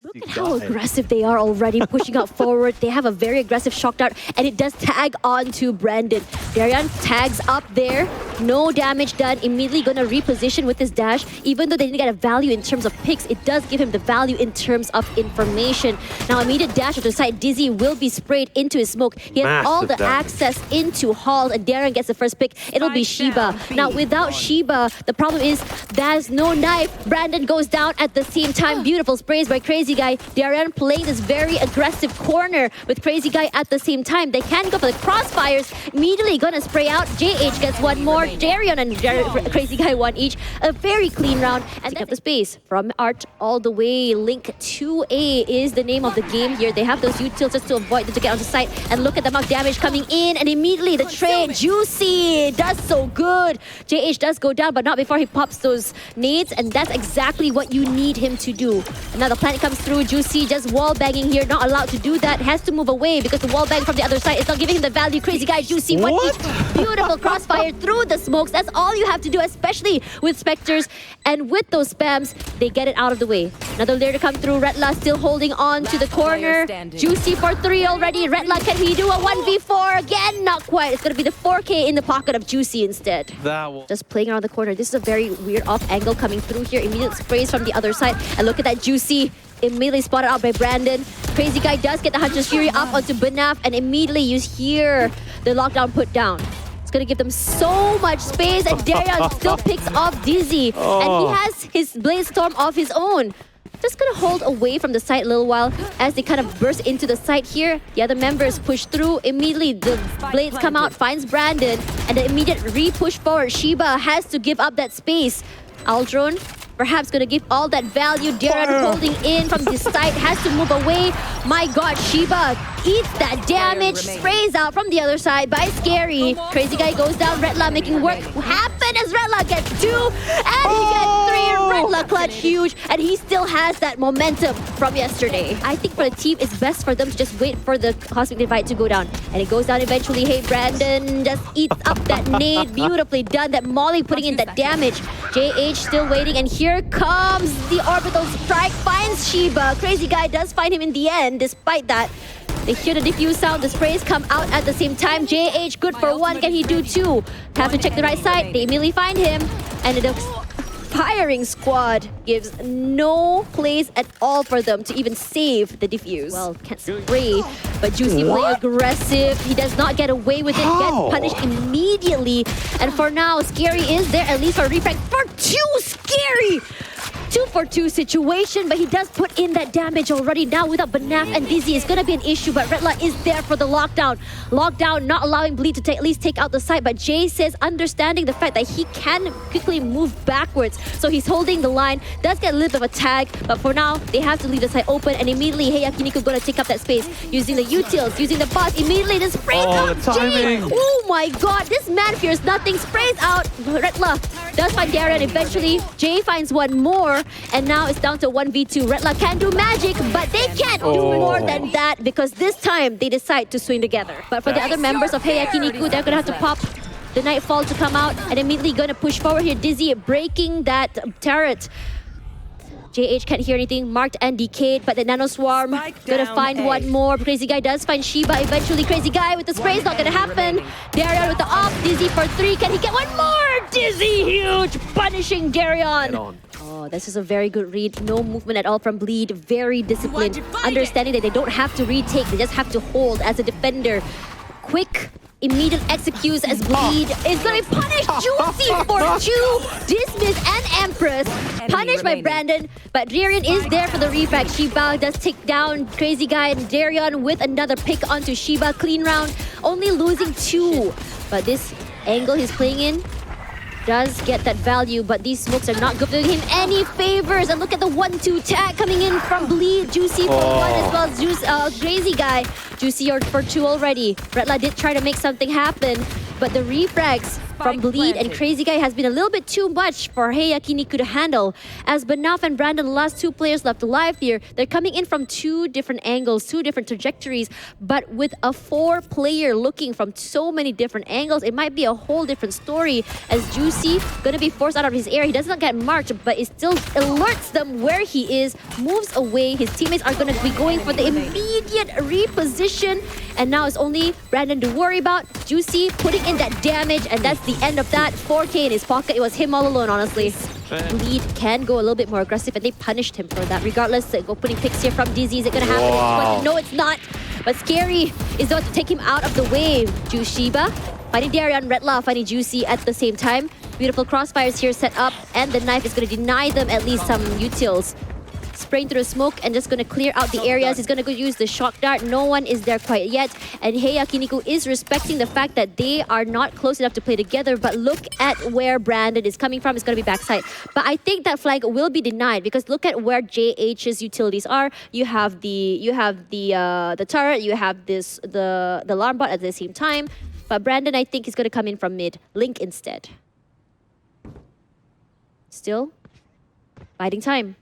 Look at how aggressive they are already, pushing out forward. They have a very aggressive shock dart, and it does tag on to Brandon. Darian tags up there, no damage done. Immediately gonna reposition with his dash. Even though they didn't get a value in terms of picks, it does give him the value in terms of information. Now, immediate dash to the side, Dizzy will be sprayed into his smoke. He has all the access into Hall, and Darian gets the first pick. It'll be Shiba. Now, without Shiba, the problem is there's no knife. Brandon goes down at the same time. Beautiful sprays by Crazy Guy. Darian playing this very aggressive corner with Crazy Guy at the same time. They can go for the crossfires. Immediately gonna spray out. JH gets one more. Darian and Crazy Guy one each. A very clean round. And then up the space from Art all the way. Link 2A is the name of the game here. They have those utils just to avoid them to get onto site. And look at the amount of damage coming in. And immediately the trade. Juicy does so good. JH does go down, but not before he pops those nades. And that's exactly what you need him to do. Another planet comes through. Juicy just wall banging here, not allowed to do that. Has to move away because the wall bang from the other side is not giving him the value. Crazy Guy, Juicy, one each. Beautiful crossfire through the smokes. That's all you have to do, especially with Spectres. And with those spams, they get it out of the way. Another layer to come through. Redla still holding on to the corner. Juicy for 3 already. Redla, can he do a 1v4 again? Not quite. It's going to be the 4K in the pocket of Juicy instead. Just playing around the corner. This is a very weird off angle coming through here. Immediate sprays from the other side. And look at that Juicy. Immediately spotted out by Brandon. Crazy Guy does get the Hunter's Fury up onto Banaf, and immediately you hear the lockdown put down. It's gonna give them so much space, and Darian still picks off Dizzy. And he has his Blaze Storm of his own. Just gonna hold away from the site a little while as they kind of burst into the site here. The other members push through. Immediately the blades come out, finds Brandon, and the immediate re-push forward. Shiba has to give up that space. Aldron perhaps gonna give all that value. Darian holding in from this side, has to move away. My god, Shiba eats that damage, sprays out from the other side by Scary. Crazy Guy goes down, Redla making work happen as Redla gets 2, and he gets 3. Redla clutch huge, and he still has that momentum from yesterday. I think for the team, it's best for them to just wait for the Cosmic Divide to go down. And it goes down eventually. Hey, Brandon just eats up that nade. Beautifully done. That Molly putting in that damage. JH still waiting, and here comes the orbital strike, finds Shiba. Crazy Guy does find him in the end. Despite that, they hear the diffuse sound, the sprays come out at the same time. JH good for 1, can he do 2? Have to check the right side, they immediately find him. And the firing squad gives no place at all for them to even save the diffuse. Well, can't spray, but Juicy play aggressive. He does not get away with it, gets punished immediately. And for now, Scary is there at least for refrag for 2. Scary! 2 for 2 situation, but he does put in that damage already. Now without Banaf and Dizzy, it's gonna be an issue, but Redla is there for the lockdown. Lockdown not allowing Bleed to at least take out the site, but Jay says understanding the fact that he can quickly move backwards. So he's holding the line, does get a little bit of a tag, but for now, they have to leave the site open, and immediately, hey, Yakiniku gonna take up that space, using the utils, using the boss, immediately the spray comes Jay! Oh my god, this man fears nothing, sprays out. Redla does find Darian eventually. Jay finds one more, and now it's down to 1v2. Redla can do magic, but they can't do more than that because this time they decide to swing together. But for the other members of Hey Yakiniku, they're gonna have to pop the Nightfall to come out and immediately gonna push forward here. Dizzy breaking that turret. JH can't hear anything, marked and decayed, but the Nano Swarm gonna find one more. Crazy Guy does find Shiba eventually. Crazy Guy with the sprays, not gonna happen. Darian with the off, Dizzy for 3. Can he get one more? Dizzy huge, punishing Darian. Oh, this is a very good read. No movement at all from Bleed. Very disciplined. Understanding that they don't have to retake, they just have to hold as a defender. Quick, immediate executes as Bleed is gonna be punished. Juicy for 2. Dismiss and Empress. Punished by Brandon, but Darian is there for the refrag. Shiba does take down Crazy Guy, and Darian with another pick onto Shiba. Clean round, only losing 2. But this angle he's playing in does get that value, but these smokes are not giving him any favors. And look at the 1-2 tag coming in from Bleed. Juicy for 1 as well as Crazy Guy. Juicy for 2 already. Redla did try to make something happen, but the refrags from Bleed, and Crazy Guy has been a little bit too much for Yakiniku to handle. As Banaf and Brandon, the last two players left alive here, they're coming in from two different angles, two different trajectories, but with a 4-player looking from so many different angles, it might be a whole different story, as Juicy gonna be forced out of his area. He does not get marked, but it still alerts them where he is, moves away. His teammates are gonna be going for the immediate reposition, and now it's only Brandon to worry about. Juicy putting in that damage, and that's the end of that. 4K in his pocket. It was him all alone, honestly. Bleed can go a little bit more aggressive, and they punished him for that. Regardless, they go putting picks here from Dizzy. Is it gonna happen? Wow. No, it's not. But Scary is about to take him out of the way. Jushiba fighting Darian, Redla fighting Juicy at the same time. Beautiful crossfires here set up, and the knife is gonna deny them at least some utils. Spraying through the smoke and just gonna clear out the areas. He's gonna go use the shock dart. No one is there quite yet. And Yakiniku is respecting the fact that they are not close enough to play together. But look at where Brandon is coming from. It's gonna be backside. But I think that flag will be denied because look at where JH's utilities are. You have the turret. You have the alarm bot at the same time. But Brandon, I think, is gonna come in from mid. Link instead. Still, biding time.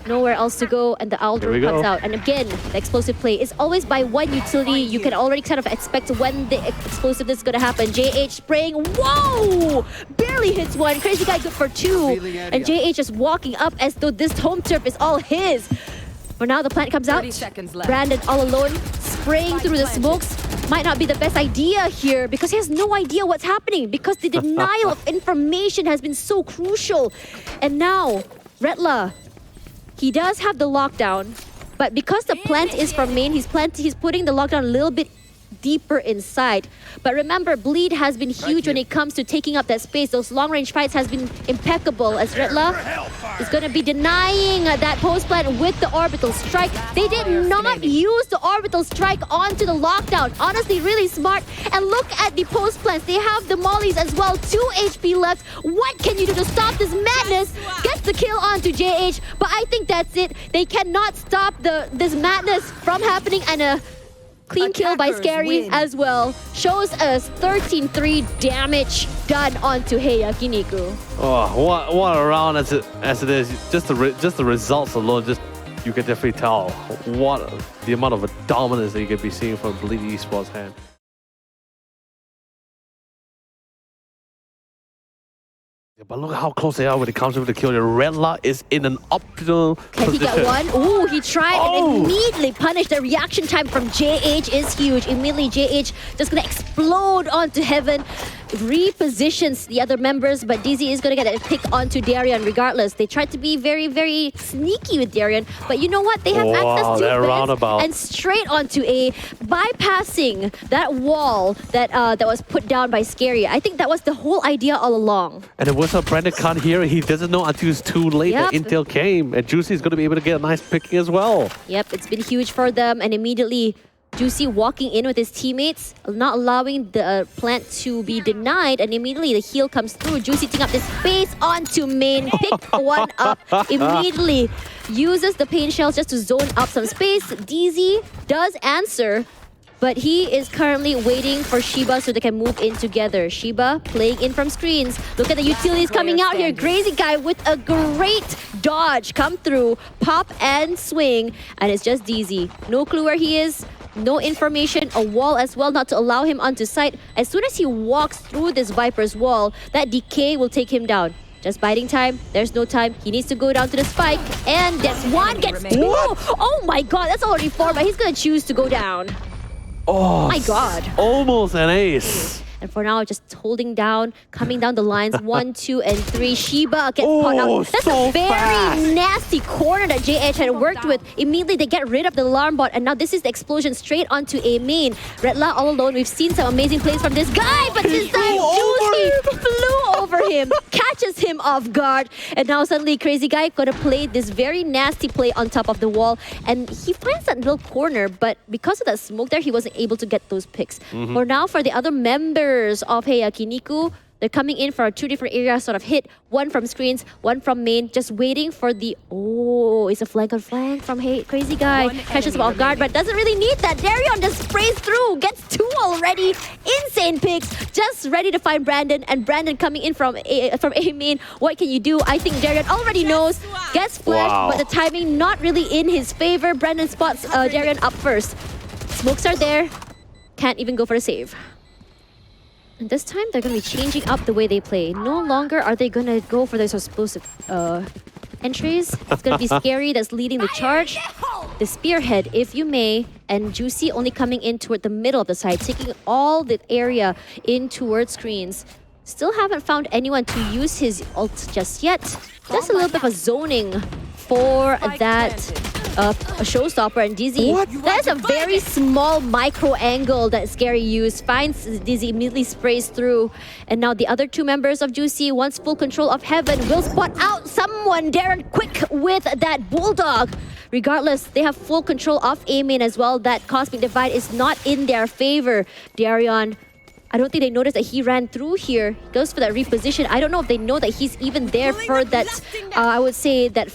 Nowhere else to go, and the owl drone comes out. And again, the explosive play is always by one utility. You can already kind of expect when the explosiveness is going to happen. JH spraying. Whoa! Barely hits one. Crazy Guy good for 2. And JH is walking up as though this home turf is all his. For now, the plant comes out. Brandon all alone, spraying through the smokes. Might not be the best idea here because he has no idea what's happening because the denial of information has been so crucial. And now, Redla, he does have the lockdown, but because the plant is from main, he's putting the lockdown a little bit deeper inside. But remember, Bleed has been huge when it comes to taking up that space. Those long-range fights has been impeccable as Redla is going to be denying that post plant with the orbital strike. They did not use the orbital strike onto the lockdown. Honestly, really smart. And look at the post plants. They have the mollies as well. 2 HP left. What can you do to stop this madness? Gets the kill onto JH, but I think that's it. They cannot stop this madness from happening, and a clean kill by Scary as well. Shows us 13-3 damage done onto Yakiniku. Oh, what a round as it is. Just the results alone, you can definitely tell what the amount of dominance that you could be seeing from Bleed Esports' hand. But look at how close they are when it comes to the kill. Redla is in an optimal Can position. he get one? Ooh, he tried and immediately punished. The reaction time from JH is huge. Immediately, JH just gonna explode onto heaven. Repositions the other members, but DZ is gonna get a pick onto Darian regardless. They tried to be very, very sneaky with Darian, but you know what? They have access to roundabout and straight onto A, bypassing that wall that was put down by Scary. I think that was the whole idea all along. And it was Brandon can't hear it. He doesn't know until it's too late that Intel came. And Juicy is going to be able to get a nice picking as well. Yep, it's been huge for them. And immediately, Juicy walking in with his teammates, not allowing the plant to be denied. And immediately, the heal comes through. Juicy taking up the space onto main. Pick one up immediately. Uses the pain shells just to zone up some space. DZ does answer, but he is currently waiting for Shiba so they can move in together. Shiba playing in from screens. Look at the utilities coming out here. Crazy Guy with a great dodge. Come through, pop and swing. And it's just DZ. No clue where he is. No information. A wall as well, not to allow him onto site. As soon as he walks through this Viper's wall, that decay will take him down. Just biding time. There's no time. He needs to go down to the spike. And that's one. Gets 2. Oh my god, that's already 4, but he's going to choose to go down. Oh my god. Almost an ace. And for now, just holding down, coming down the lines. 1, 2, and 3. Shiba gets caught out. That's a very nasty corner that JH had worked with. Immediately, they get rid of the alarm bot. And now this is the explosion straight onto A main. Redla all alone. We've seen some amazing plays from this guy. But this time, Juicy flew over him. Catches him off guard. And now suddenly, Crazy Guy gonna play this very nasty play on top of the wall. And he finds that little corner. But because of that smoke there, he wasn't able to get those picks. For now, for the other members of Yakiniku, They're coming in for a 2 different areas sort of hit. One from screens, one from main, just waiting for the... Oh, it's a flank on flank from Crazy Guy. Catches him off guard, but doesn't really need that. Darion just sprays through, gets 2 already. Insane picks, just ready to find Brandon, and Brandon coming in from A main. What can you do? I think Darion already knows. Gets flashed, but the timing not really in his favor. Brandon spots Darion up first. Smokes are there. Can't even go for a save. And this time, they're going to be changing up the way they play. No longer are they going to go for those explosive entries. It's going to be Scary that's leading the charge. The Spearhead, if you may, and Juicy only coming in toward the middle of the side, taking all the area in towards screens. Still haven't found anyone to use his ult just yet. Just a little bit of a zoning for that a showstopper and Dizzy. That is a very small micro angle that Scary used. Finds Dizzy, immediately sprays through. And now the other 2 members of Juicy, once full control of Heaven, will spot out someone. Darren quick with that Bulldog. Regardless, they have full control of A main as well. That Cosmic Divide is not in their favor. Darion, I don't think they noticed that he ran through here. He goes for that reposition. I don't know if they know that he's even there for that, I would say, that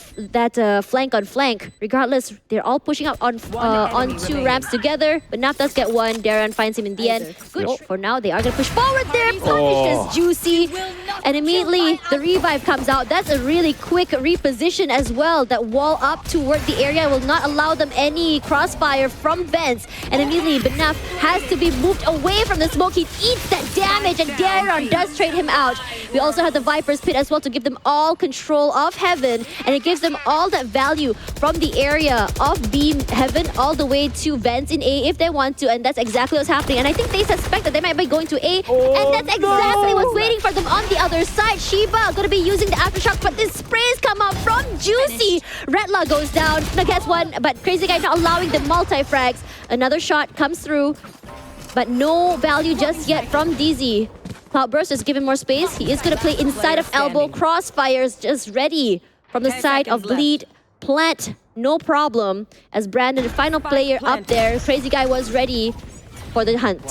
flank on flank. Regardless, they're all pushing up on 2 ramps together. But Naf does get 1. Darren finds him in the end. Good. For now, they are going to push forward there. Punishes Juicy. And immediately, the revive comes out. That's a really quick reposition as well. That wall up toward the area will not allow them any crossfire from vents. And immediately, Benaf has to be moved away from the smoke. He eats that damage, and Darion does trade him out. We also have the Viper's Pit as well to give them all control of Heaven, and it gives them all that value from the area of B Heaven all the way to vents in A if they want to, and that's exactly what's happening. And I think they suspect that they might be going to A, and that's exactly what's waiting for them on the other side. Shiba gonna be using the Aftershock, but this sprays come up from Juicy. Redla goes down, now gets 1, but Crazy Guy not allowing the multi-frags. Another shot comes through, but no value just yet from Dizzy. Cloudburst is giving more space. He is going to play inside of elbow. Crossfires just ready from the side of Bleed. Plant, no problem. As Brandon, the final player up there. Crazy Guy was ready for the hunt.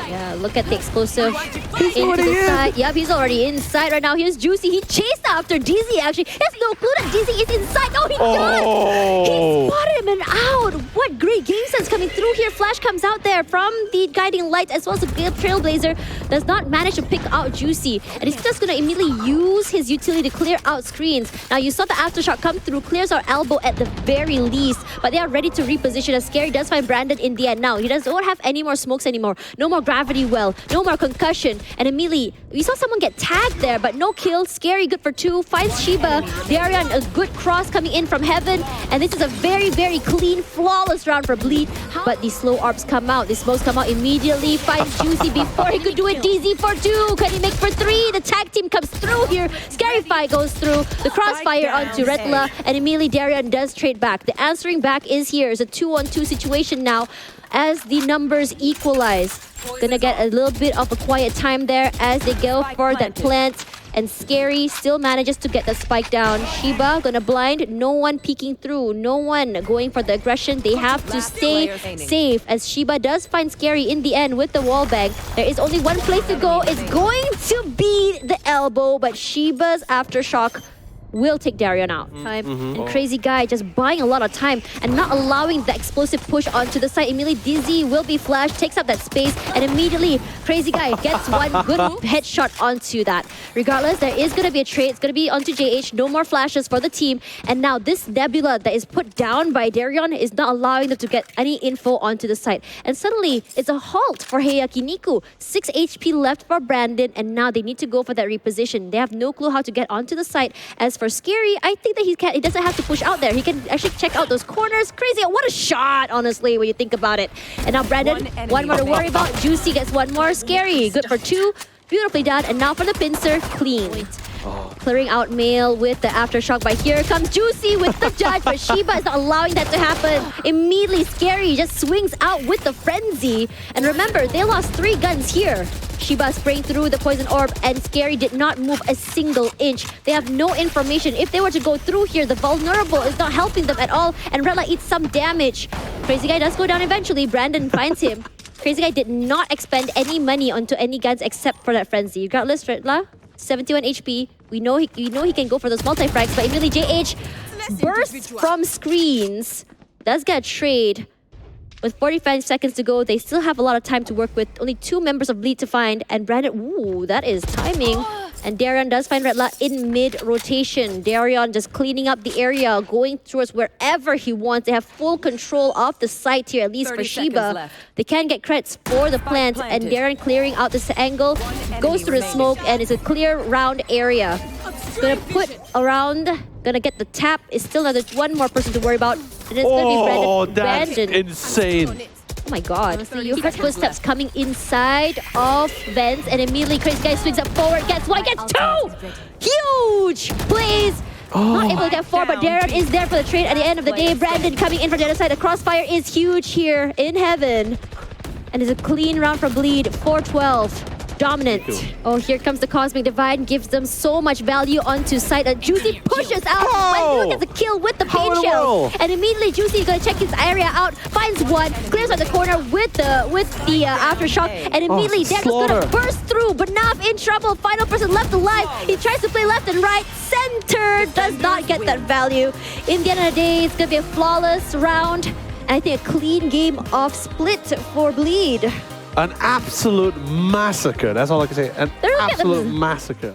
Yeah, look at the explosive into the side. Yep, he's already inside right now. Here's Juicy. He chased after Dizzy, actually. He has no clue that Dizzy is inside. Oh, he does! He spotted him and out. What great game sense coming through here. Flash comes out there from the Guiding Light as well as the Trailblazer. Does not manage to pick out Juicy. And he's just going to immediately use his utility to clear out screens. Now, you saw the Aftershock come through. Clears our elbow at the very least. But they are ready to reposition as Scary does find Brandon in the end. Now, he doesn't have any more smokes anymore. No more gravity well. No more concussion. And immediately, we saw someone get tagged there, but no kill. Scary good for 2. Finds Shiba. Darion, a good cross coming in from Heaven. And this is a very, very clean, flawless round for Bleed. But the slow ARPs come out. The smokes come out immediately. Finds Juicy before he could do it. DZ for 2. Can he make for 3? The tag team comes through here. Scarify goes through. The crossfire onto Redla. And immediately Darion does trade back. The answering back is here. It's a 2-on-2 situation now as the numbers equalize. Gonna get a little bit of a quiet time there as they go for that plant. And Scary still manages to get the spike down. Shiba gonna blind. No one peeking through. No one going for the aggression. They have to stay safe as Shiba does find Scary in the end with the wall bang. There is only one place to go. It's going to be the elbow, but Shiba's Aftershock will take Darion out. And Crazy Guy just buying a lot of time and not allowing the explosive push onto the side. Immediately Dizzy will be flashed, takes up that space, and immediately Crazy Guy gets one good headshot onto that. Regardless, there is going to be a trade. It's going to be onto JH. No more flashes for the team. And now this Nebula that is put down by Darion is not allowing them to get any info onto the side. And suddenly, it's a halt for Yakiniku. 6 HP left for Brandon, and now they need to go for that reposition. They have no clue how to get onto the side. As for Scary, I think that he doesn't have to push out there. He can actually check out those corners. Crazy, what a shot, honestly, when you think about it. And now Brandon, one more to worry about. Juicy gets 1 more. Scary, good for 2. Beautifully done. And now for the pincer, clean. Clearing out Mail with the Aftershock, but here comes Juicy with the judge, but Shiba is not allowing that to happen. Immediately Scary just swings out with the frenzy. And remember, they lost 3 guns here. Shiba spraying through the poison orb, and Scary did not move a single inch. They have no information. If they were to go through here, the vulnerable is not helping them at all, and Redla eats some damage. Crazy Guy does go down eventually. Brandon finds him. Crazy Guy did not expend any money onto any guns except for that Frenzy. Regardless, Redla, 71 HP. We know he can go for those multi-frags, but immediately JH bursts from screens. Does get a trade. With 45 seconds to go, they still have a lot of time to work with. Only 2 members of Bleed to find. And Brandon, ooh, that is timing. And Darion does find Redla in mid-rotation. Darion just cleaning up the area, going towards wherever he wants. They have full control of the site here, at least for Shiba. They can get credits for the plant. And Darion clearing out this angle, goes through the smoke, and it's a clear round area. It's gonna put around, gonna get the tap. It's still another one more person to worry about. And it's gonna be Brandon. Oh, that's Brandon. insane. Oh my god. You heard footsteps coming inside of Vents, and immediately Crazy Guy swings up forward, gets 1, gets 2! Huge plays! Not able to get 4, but Darren is there for the trade at the end of the day. Brandon coming in from the other side. The crossfire is huge here in heaven. And it's a clean round for Bleed, 4-12. Dominant. Oh, here comes the Cosmic Divide, gives them so much value onto site. Juicy pushes out, but gets a kill with the pain shell. And immediately Juicy is gonna check his area out, finds one, clears out the corner with the aftershock, and immediately Dex is gonna burst through, but Nav in trouble. Final person left alive. He tries to play left and right. Center does not get that value. In the end of the day, it's gonna be a flawless round, and I think a clean game of split for Bleed. An absolute massacre. That's all I can say. An absolute massacre.